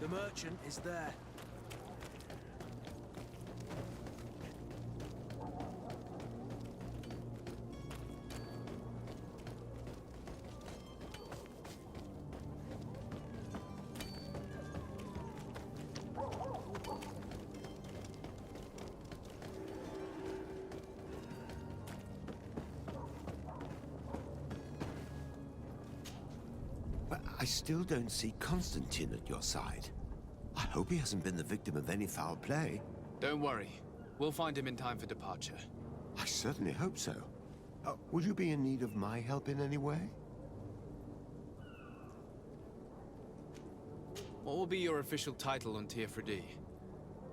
The merchant is there. But I still don't see Constantine at your side. I hope he hasn't been the victim of any foul play. Don't worry. We'll find him in time for departure. I certainly hope so. Would you be in need of my help in any way? What will be your official title on Tier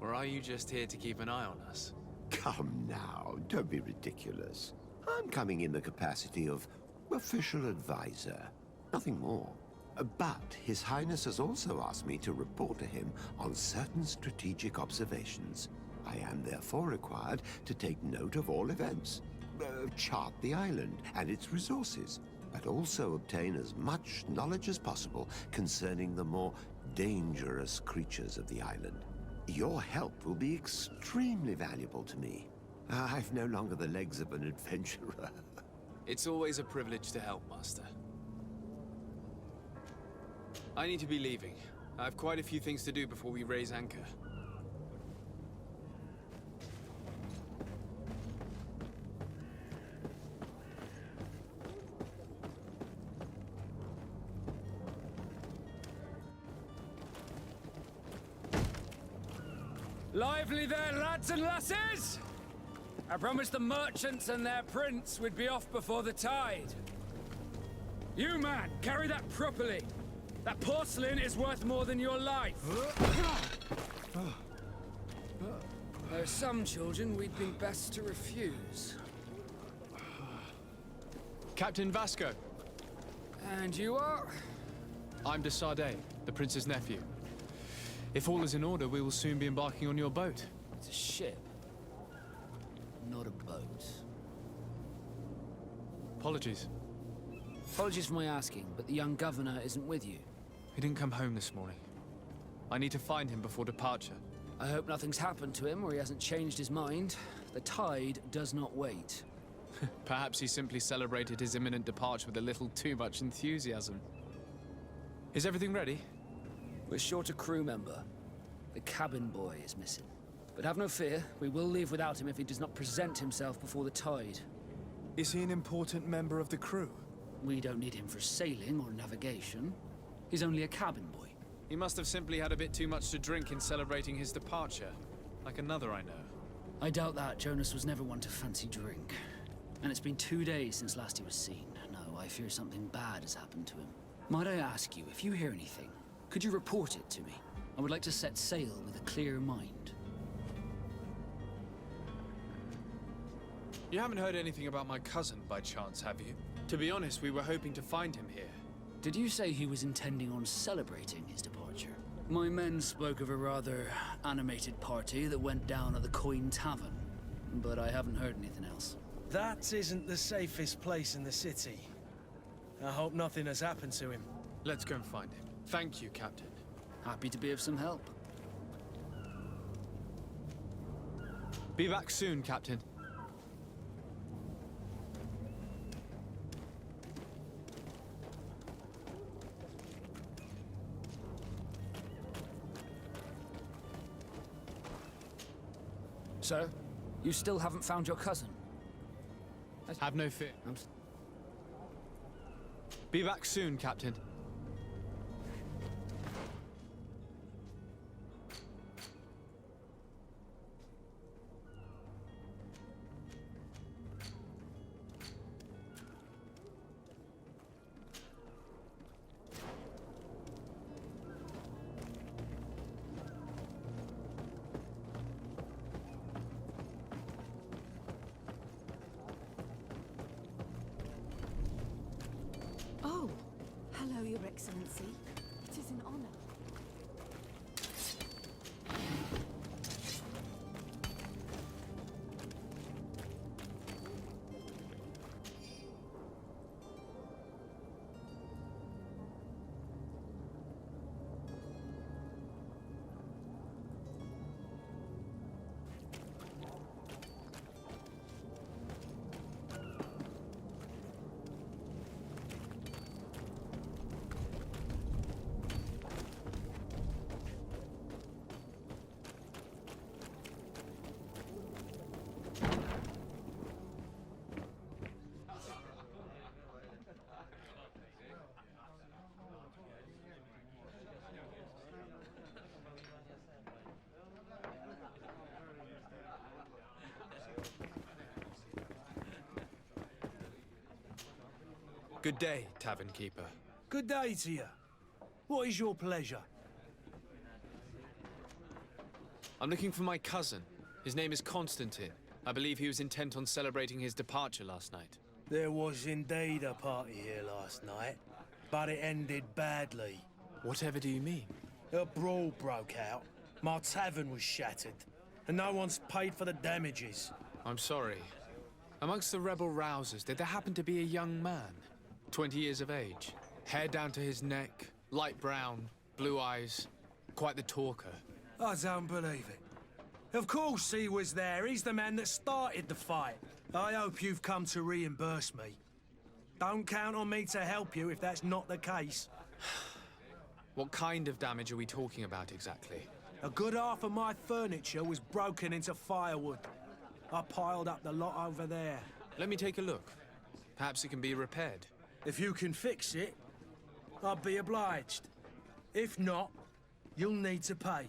Or are you just here to keep an eye on us? Come now, don't be ridiculous. I'm coming in the capacity of official advisor, nothing more. But His Highness has also asked me to report to him on certain strategic observations. I am therefore required to take note of all events, chart the island and its resources, but also obtain as much knowledge as possible concerning the more dangerous creatures of the island. Your help will be extremely valuable to me. I've no longer the legs of an adventurer. It's always a privilege to help, Master. I need to be leaving. I have quite a few things to do before we raise anchor. Lively there, lads and lasses! I promised the merchants and their prince we'd be off before the tide. You, man, carry that properly. That porcelain is worth more than your life. There are some children we'd be best to refuse. Captain Vasco. And you are? I'm de Sardet, the prince's nephew. If all is in order, we will soon be embarking on your boat. It's a ship, not a boat. Apologies. Apologies for my asking, but the young governor isn't with you. He didn't come home this morning. I need to find him before departure. I hope nothing's happened to him or he hasn't changed his mind. The tide does not wait. Perhaps he simply celebrated his imminent departure with a little too much enthusiasm. Is everything ready? We're short a crew member. The cabin boy is missing. But have no fear, we will leave without him if he does not present himself before the tide. Is he an important member of the crew? We don't need him for sailing or navigation. He's only a cabin boy. He must have simply had a bit too much to drink in celebrating his departure. Like another I know. I doubt that. Jonas was never one to fancy drink. And it's been 2 days since last he was seen. No, I fear something bad has happened to him. Might I ask you, if you hear anything, could you report it to me? I would like to set sail with a clear mind. You haven't heard anything about my cousin, by chance, have you? To be honest, we were hoping to find him here. Did you say he was intending on celebrating his departure? My men spoke of a rather animated party that went down at the Coin Tavern, but I haven't heard anything else. That isn't the safest place in the city. I hope nothing has happened to him. Let's go and find him. Thank you, Captain. Happy to be of some help. Be back soon, Captain. Sir, you still haven't found your cousin? Have no fear. Be back soon, Captain. Oh, hello, Your Excellency. It is an honor. Good day, tavern keeper. Good day to you. What is your pleasure? I'm looking for my cousin. His name is Constantine. I believe he was intent on celebrating his departure last night. There was indeed a party here last night, but it ended badly. Whatever do you mean? A brawl broke out. My tavern was shattered, and no one's paid for the damages. I'm sorry. Amongst the rebel rousers, did there happen to be a young man? 20 years of age. Hair down to his neck, light brown, blue eyes. Quite the talker. I don't believe it. Of course he was there. He's the man that started the fight. I hope you've come to reimburse me. Don't count on me to help you if that's not the case. What kind of damage are we talking about exactly? A good half of my furniture was broken into firewood. I piled up the lot over there. Let me take a look. Perhaps it can be repaired. If you can fix it, I'll be obliged. If not, you'll need to pay.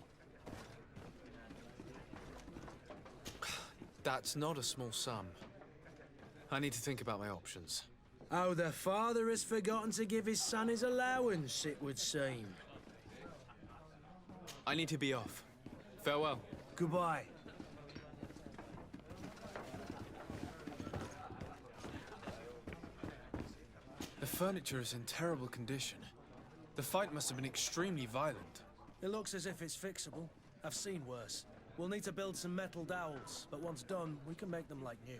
That's not a small sum. I need to think about my options. Oh, the father has forgotten to give his son his allowance, it would seem. I need to be off. Farewell. Goodbye. The furniture is in terrible condition. The fight must have been extremely violent. It looks as if it's fixable. I've seen worse. We'll need to build some metal dowels, but once done, we can make them like new.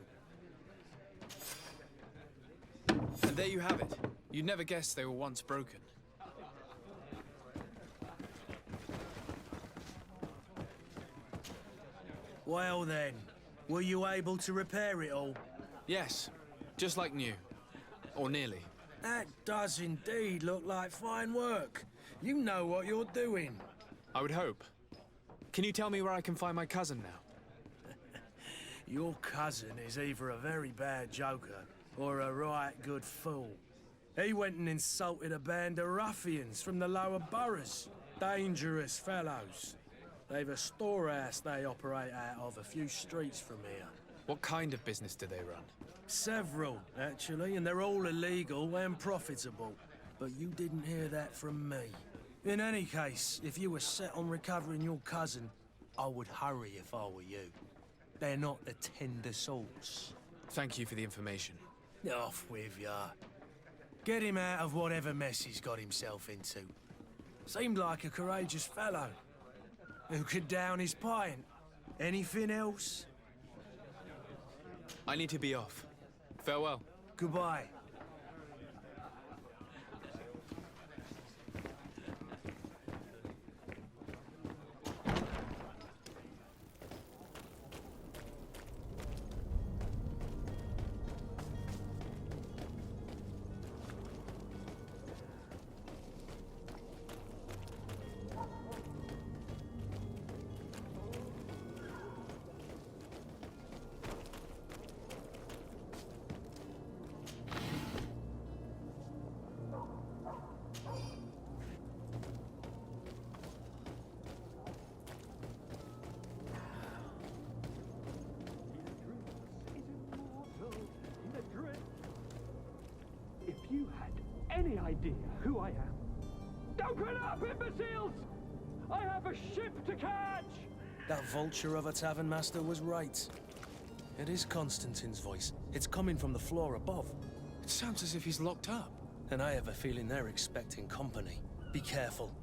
And there you have it. You'd never guess they were once broken. Well then, were you able to repair it all? Yes, just like new. Or nearly. That does indeed look like fine work. You know what you're doing. I would hope. Can you tell me where I can find my cousin now? Your cousin is either a very bad joker or a right good fool. He went and insulted a band of ruffians from the lower boroughs. Dangerous fellows. They've a storehouse they operate out of a few streets from here. What kind of business do they run? Several, actually, and they're all illegal and profitable. But you didn't hear that from me. In any case, if you were set on recovering your cousin, I would hurry if I were you. They're not the tender sorts. Thank you for the information. Off with ya. Get him out of whatever mess he's got himself into. Seemed like a courageous fellow. Who could down his pint. Anything else? I need to be off. Farewell. Goodbye. If you had any idea who I am... Don't get up, imbeciles! I have a ship to catch! That vulture of a tavern master was right. It is Constantine's voice. It's coming from the floor above. It sounds as if he's locked up. And I have a feeling they're expecting company. Be careful.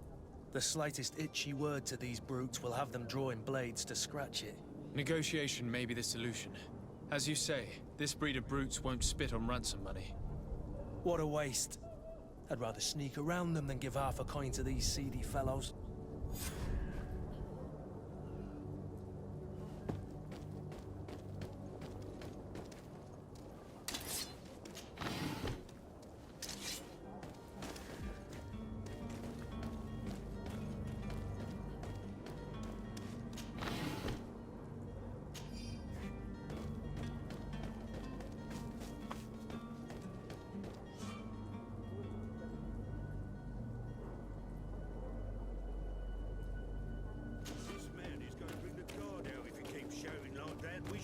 The slightest itchy word to these brutes will have them drawing blades to scratch it. Negotiation may be the solution. As you say, this breed of brutes won't spit on ransom money. What a waste. I'd rather sneak around them than give half a coin to these seedy fellows.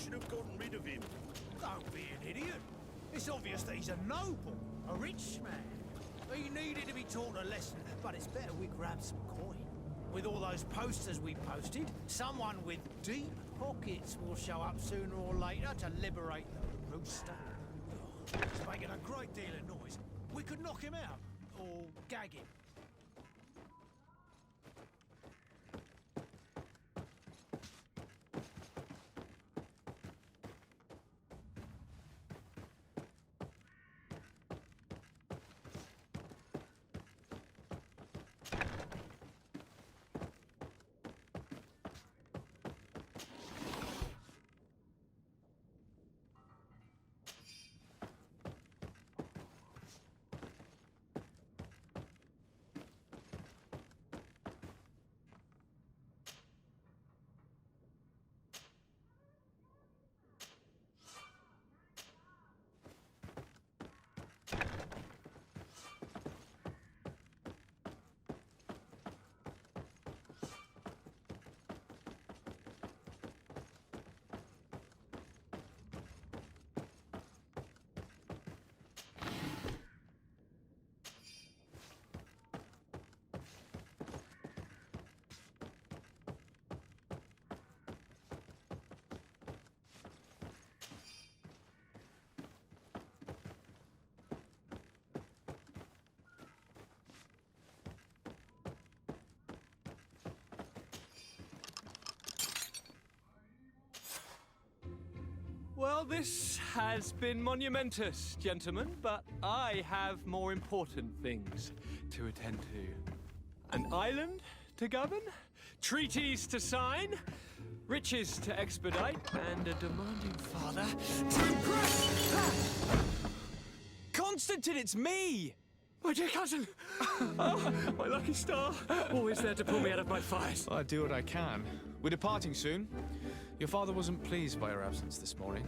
should have gotten rid of him. Don't be an idiot. It's obvious that he's a noble, a rich He needed to be taught a lesson, but it's better we grab some coin. With all those posters we posted, someone with deep pockets will show up sooner or later to liberate the rooster. He's making a great deal of noise. We could knock him out, or gag him. Well, this has been monumentous, gentlemen, but I have more important things to attend to. An island to govern, treaties to sign, riches to expedite, and a demanding father to impress. Constantine, it's me! My dear cousin! Oh, my lucky star! Always there to pull me out of my fires. Well, I do what I can. We're departing soon. Your father wasn't pleased by your absence this morning.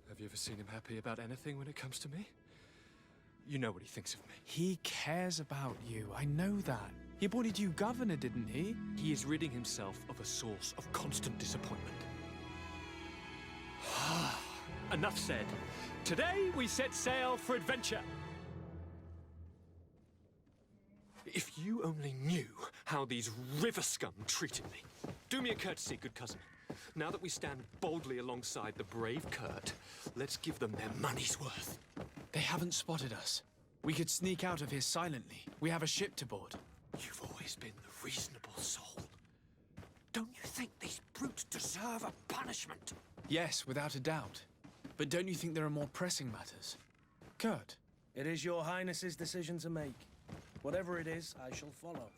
Have you ever seen him happy about anything when it comes to me? You know what he thinks of me. He cares about you, I know that. He appointed you governor, didn't he? He is ridding himself of a source of constant disappointment. Enough said. Today we set sail for adventure. If you only knew how these river scum treated me. Do me a courtesy, good cousin. Now that we stand boldly alongside the brave Kurt, let's give them their money's worth. They haven't spotted us. We could sneak out of here silently. We have a ship to board. You've always been the reasonable soul. Don't you think these brutes deserve a punishment? Yes, without a doubt. But don't you think there are more pressing matters? Kurt? It is your Highness's decision to make. Whatever it is, I shall follow.